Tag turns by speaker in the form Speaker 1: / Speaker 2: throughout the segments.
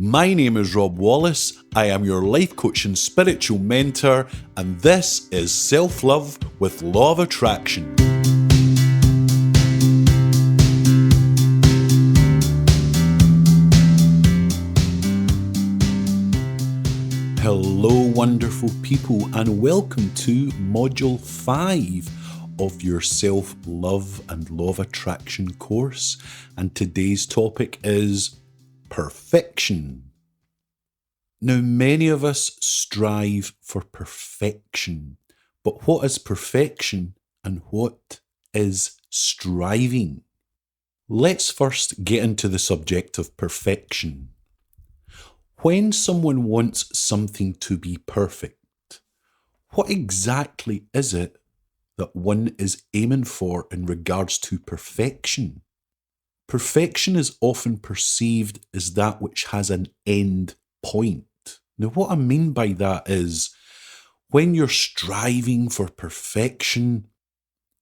Speaker 1: My name is Rob Wallace, I am your life coach and spiritual mentor, and this is Self-Love with Law of Attraction. Hello wonderful people, and welcome to Module 5 of your Self-Love and Law of Attraction course, and today's topic is perfection. Now, many of us strive for perfection, but what is perfection and what is striving? Let's first get into the subject of perfection. When someone wants something to be perfect, what exactly is it that one is aiming for in regards to perfection? Perfection is often perceived as that which has an end point. Now, what I mean by that is when you're striving for perfection,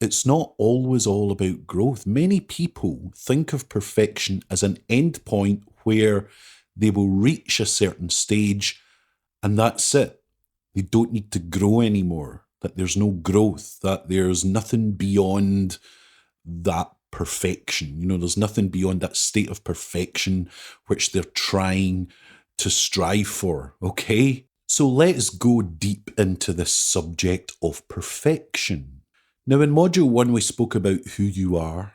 Speaker 1: it's not always all about growth. Many people think of perfection as an end point where they will reach a certain stage and that's it. They don't need to grow anymore, that there's no growth, that there's nothing beyond that perfection. You know, there's nothing beyond that state of perfection which they're trying to strive for, okay? So let's go deep into this subject of perfection. Now, in Module 1, we spoke about who you are.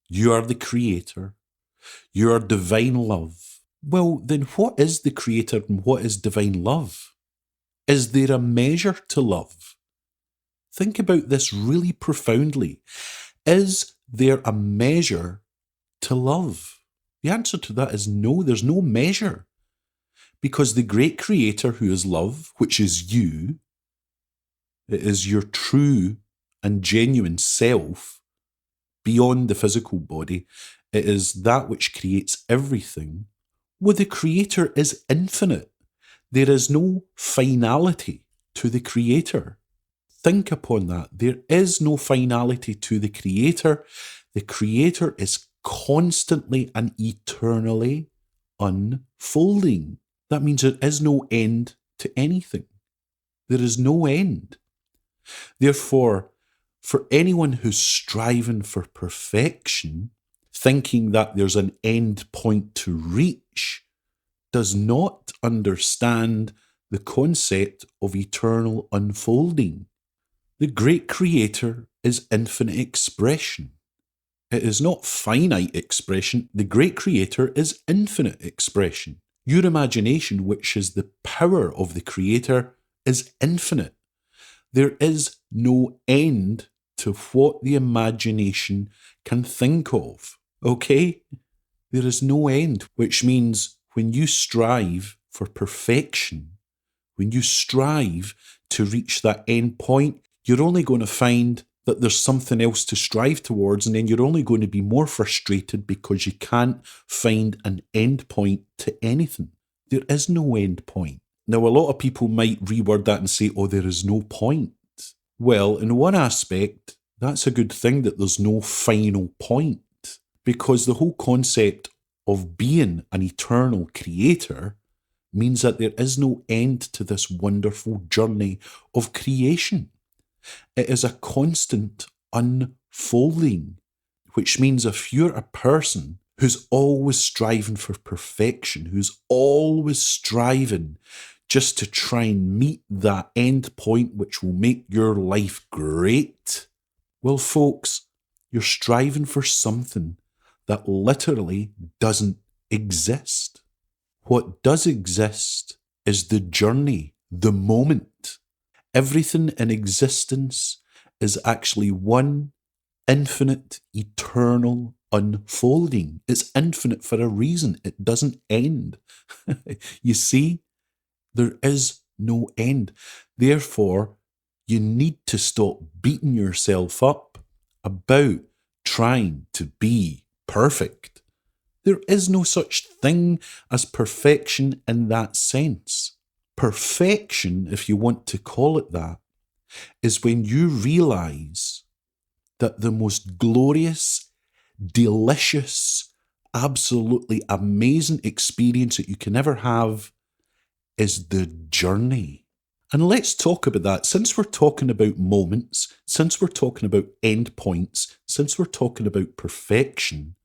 Speaker 1: You are the creator. You are divine love. Well, then what is the creator and what is divine love? Is there a measure to love? Think about this really profoundly. Is there a measure to love? The answer to that is no, there's no measure. Because the great creator who is love, which is you, it is your true and genuine self beyond the physical body. It is that which creates everything. Well, the creator is infinite. There is no finality to the creator. Think upon that. There is no finality to the creator. The creator is constantly and eternally unfolding. That means there is no end to anything. There is no end. Therefore, for anyone who's striving for perfection, thinking that there's an end point to reach, does not understand the concept of eternal unfolding. The great creator is infinite expression. It is not finite expression. The great creator is infinite expression. Your imagination, which is the power of the creator, is infinite. There is no end to what the imagination can think of. Okay? There is no end, which means when you strive for perfection, when you strive to reach that end point, you're only going to find that there's something else to strive towards, and then you're only going to be more frustrated because you can't find an end point to anything. There is no end point. Now, a lot of people might reword that and say, oh, there is no point. Well, in one aspect, that's a good thing that there's no final point, because the whole concept of being an eternal creator means that there is no end to this wonderful journey of creation. It is a constant unfolding, which means if you're a person who's always striving for perfection, who's always striving just to try and meet that end point which will make your life great, well, folks, you're striving for something that literally doesn't exist. What does exist is the journey, the moment. Everything in existence is actually one infinite, eternal unfolding. It's infinite for a reason. It doesn't end. You see, there is no end. Therefore, you need to stop beating yourself up about trying to be perfect. There is no such thing as perfection in that sense. Perfection, if you want to call it that, is when you realize that the most glorious, delicious, absolutely amazing experience that you can ever have is the journey. And let's talk about that. Since we're talking about moments, since we're talking about endpoints, since we're talking about perfection,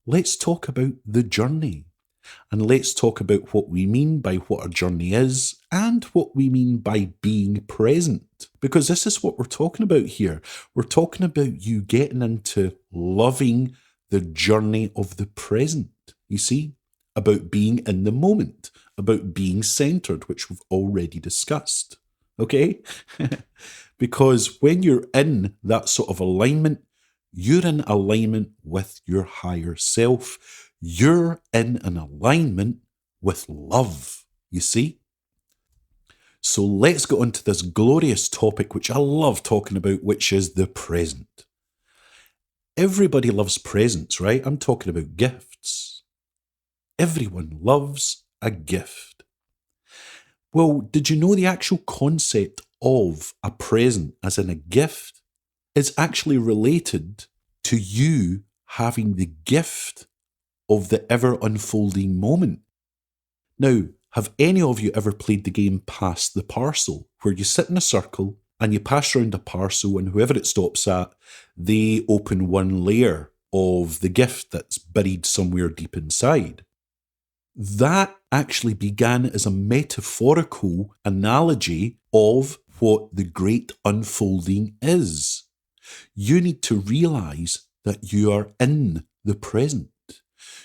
Speaker 1: let's talk about the journey. And let's talk about what we mean by what a journey is and what we mean by being present. Because this is what we're talking about here. We're talking about you getting into loving the journey of the present, you see, about being in the moment, about being centered, which we've already discussed. Okay? Because when you're in that sort of alignment, you're in alignment with your higher self. You're in an alignment with love, you see? So let's get on to this glorious topic, which I love talking about, which is the present. Everybody loves presents, right? I'm talking about gifts. Everyone loves a gift. Well, did you know the actual concept of a present, as in a gift, is actually related to you having the gift of the ever-unfolding moment? Now, have any of you ever played the game Pass the Parcel, where you sit in a circle and you pass around a parcel and whoever it stops at, they open one layer of the gift that's buried somewhere deep inside? That actually began as a metaphorical analogy of what the great unfolding is. You need to realize that you are in the present.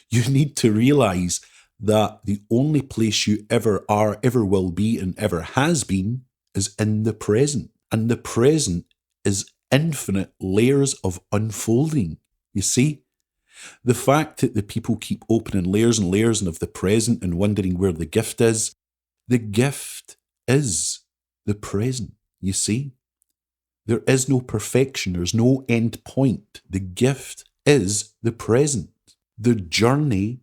Speaker 1: You need to realize that the only place you ever are, ever will be, and ever has been is in the present. And the present is infinite layers of unfolding. You see? The fact that the people keep opening layers and layers of the present and wondering where the gift is the present. You see? There is no perfection. There's no end point. The gift is the present. The journey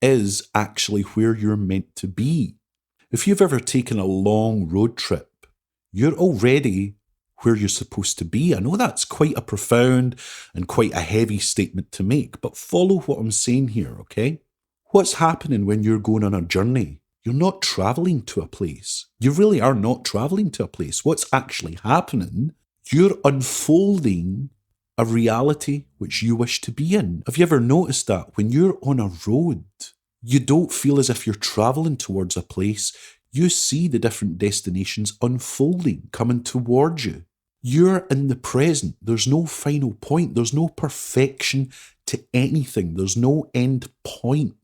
Speaker 1: is actually where you're meant to be. If you've ever taken a long road trip, you're already where you're supposed to be. I know that's quite a profound and quite a heavy statement to make, but follow what I'm saying here, okay? What's happening when you're going on a journey? You're not traveling to a place. You really are not traveling to a place. What's actually happening? You're unfolding a reality which you wish to be in. Have you ever noticed that when you're on a road, you don't feel as if you're traveling towards a place? You see the different destinations unfolding, coming towards you. You're in the present. There's no final point. There's no perfection to anything. There's no end point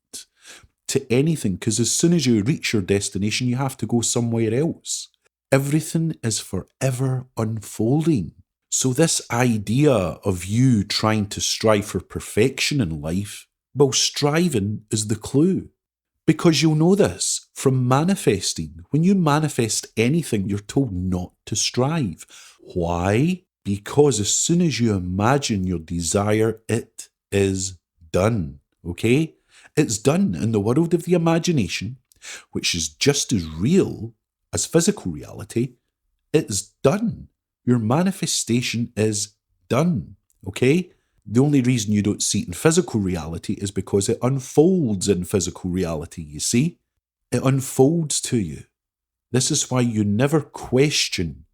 Speaker 1: to anything, because as soon as you reach your destination, you have to go somewhere else. Everything is forever unfolding. So this idea of you trying to strive for perfection in life, well, striving is the clue. Because you'll know this from manifesting. When you manifest anything, you're told not to strive. Why? Because as soon as you imagine your desire, it is done. Okay? It's done in the world of the imagination, which is just as real as physical reality. It's done. Your manifestation is done. Okay? The only reason you don't see it in physical reality is because it unfolds in physical reality, you see? It unfolds to you. This is why you never question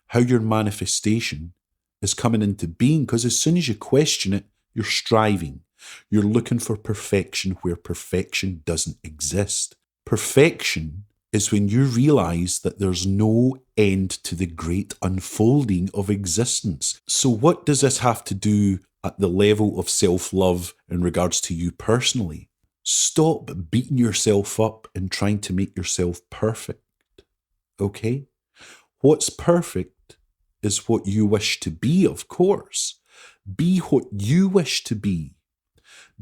Speaker 1: how your manifestation is coming into being, because as soon as you question it, you're striving. You're looking for perfection where perfection doesn't exist. Perfection is when you realize that there's no end to the great unfolding of existence. So what does this have to do at the level of self-love in regards to you personally? Stop beating yourself up and trying to make yourself perfect. Okay? What's perfect is what you wish to be, of course. Be what you wish to be.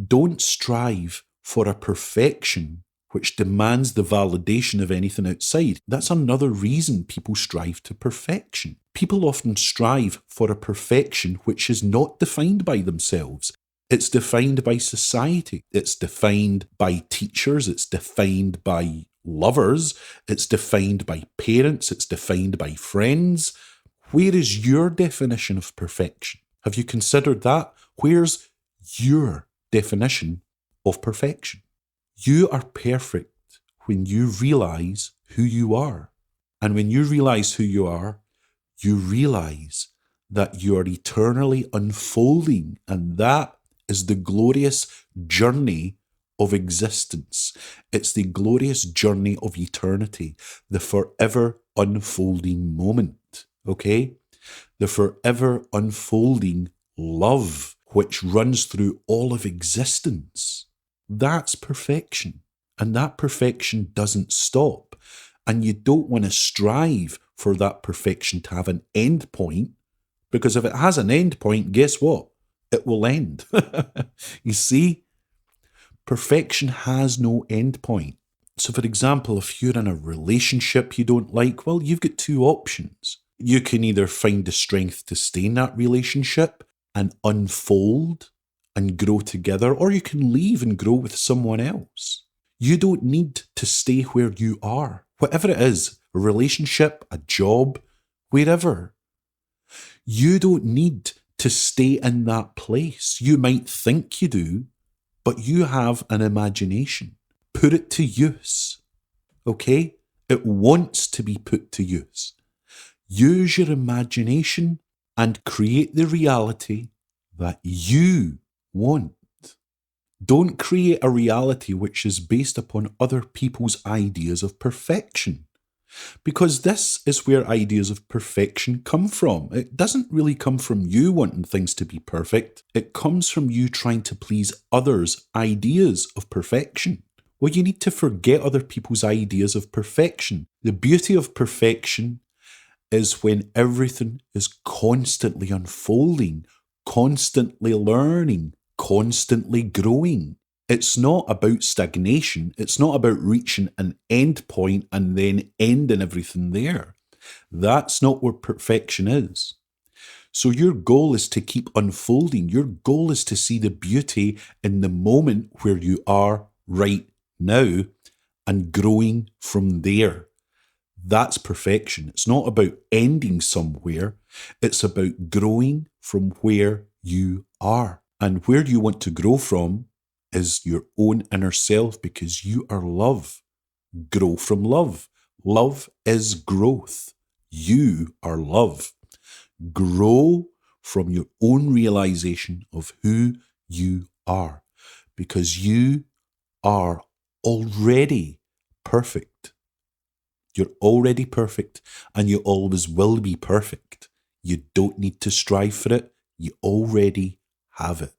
Speaker 1: Don't strive for a perfection which demands the validation of anything outside. That's another reason people strive to perfection. People often strive for a perfection which is not defined by themselves. It's defined by society. It's defined by teachers. It's defined by lovers. It's defined by parents. It's defined by friends. Where is your definition of perfection? Have you considered that? Where's your definition of perfection. You are perfect when you realize who you are. And when you realize who you realize that you are eternally unfolding. And that is the glorious journey of existence. It's the glorious journey of eternity, the forever unfolding moment, okay? The forever unfolding love, which runs through all of existence. That's perfection. And that perfection doesn't stop. And you don't want to strive for that perfection to have an end point, because if it has an end point, guess what? It will end. You see, perfection has no end point. So, for example, if you're in a relationship you don't like, well, you've got two options. You can either find the strength to stay in that relationship and unfold and grow together, or you can leave and grow with someone else. You don't need to stay where you are. Whatever it is, a relationship, a job, wherever. You don't need to stay in that place. You might think you do, but you have an imagination. Put it to use, okay? It wants to be put to use. Use your imagination and create the reality that you want. Don't create a reality which is based upon other people's ideas of perfection. Because this is where ideas of perfection come from. It doesn't really come from you wanting things to be perfect. It comes from you trying to please others' ideas of perfection. Well, you need to forget other people's ideas of perfection. The beauty of perfection is when everything is constantly unfolding, constantly learning, constantly growing. It's not about stagnation. It's not about reaching an end point and then ending everything there. That's not where perfection is. So your goal is to keep unfolding. Your goal is to see the beauty in the moment where you are right now and growing from there. That's perfection. It's not about ending somewhere. It's about growing from where you are. And where you want to grow from is your own inner self, because you are love. Grow from love. Love is growth. You are love. Grow from your own realization of who you are, because you are already perfect. You're already perfect, and you always will be perfect. You don't need to strive for it. You already have it.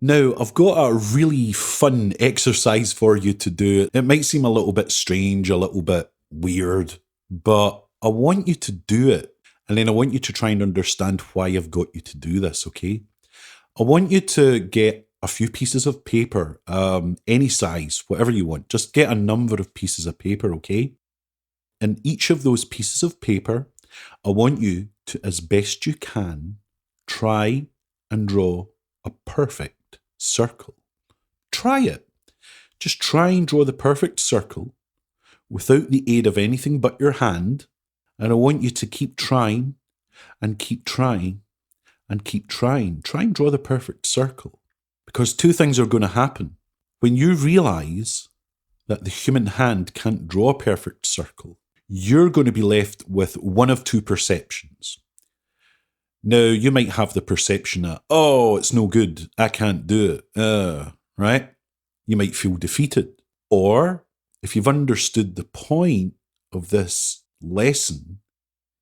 Speaker 1: Now, I've got a really fun exercise for you to do. It might seem a little bit strange, a little bit weird, but I want you to do it. And then I want you to try and understand why I've got you to do this, okay? I want you to get a few pieces of paper, any size, whatever you want. Just get a number of pieces of paper, okay? And each of those pieces of paper, I want you to, as best you can, try and draw a perfect circle. Try it. Just try and draw the perfect circle without the aid of anything but your hand. And I want you to keep trying and keep trying and keep trying. Try and draw the perfect circle. Because two things are going to happen. When you realize that the human hand can't draw a perfect circle, you're going to be left with one of two perceptions. Now, you might have the perception that, oh, it's no good, I can't do it, right? You might feel defeated. Or, if you've understood the point of this lesson,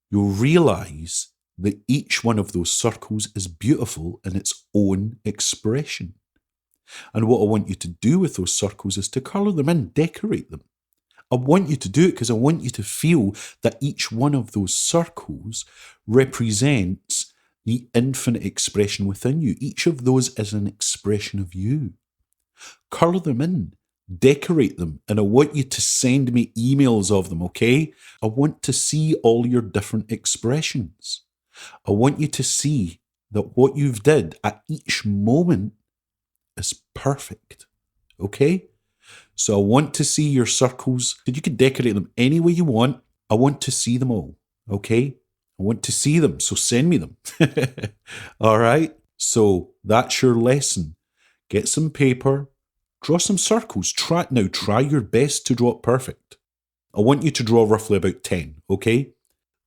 Speaker 1: you'll realize that each one of those circles is beautiful in its own expression. And what I want you to do with those circles is to colour them in, decorate them. I want you to do it because I want you to feel that each one of those circles represents the infinite expression within you. Each of those is an expression of you. Colour them in, decorate them, and I want you to send me emails of them, okay? I want to see all your different expressions. I want you to see that what you've did at each moment is perfect, okay? So I want to see your circles. You can decorate them any way you want. I want to see them all, okay? I want to see them, so send me them. All right? So that's your lesson. Get some paper, Draw some circles. Try your best to draw it perfect. I want you to draw roughly about 10, okay?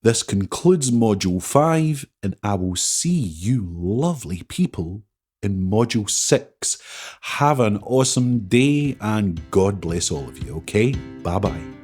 Speaker 1: This concludes Module 5, and I will see you lovely people in Module 6. Have an awesome day, and God bless all of you, okay? Bye-bye.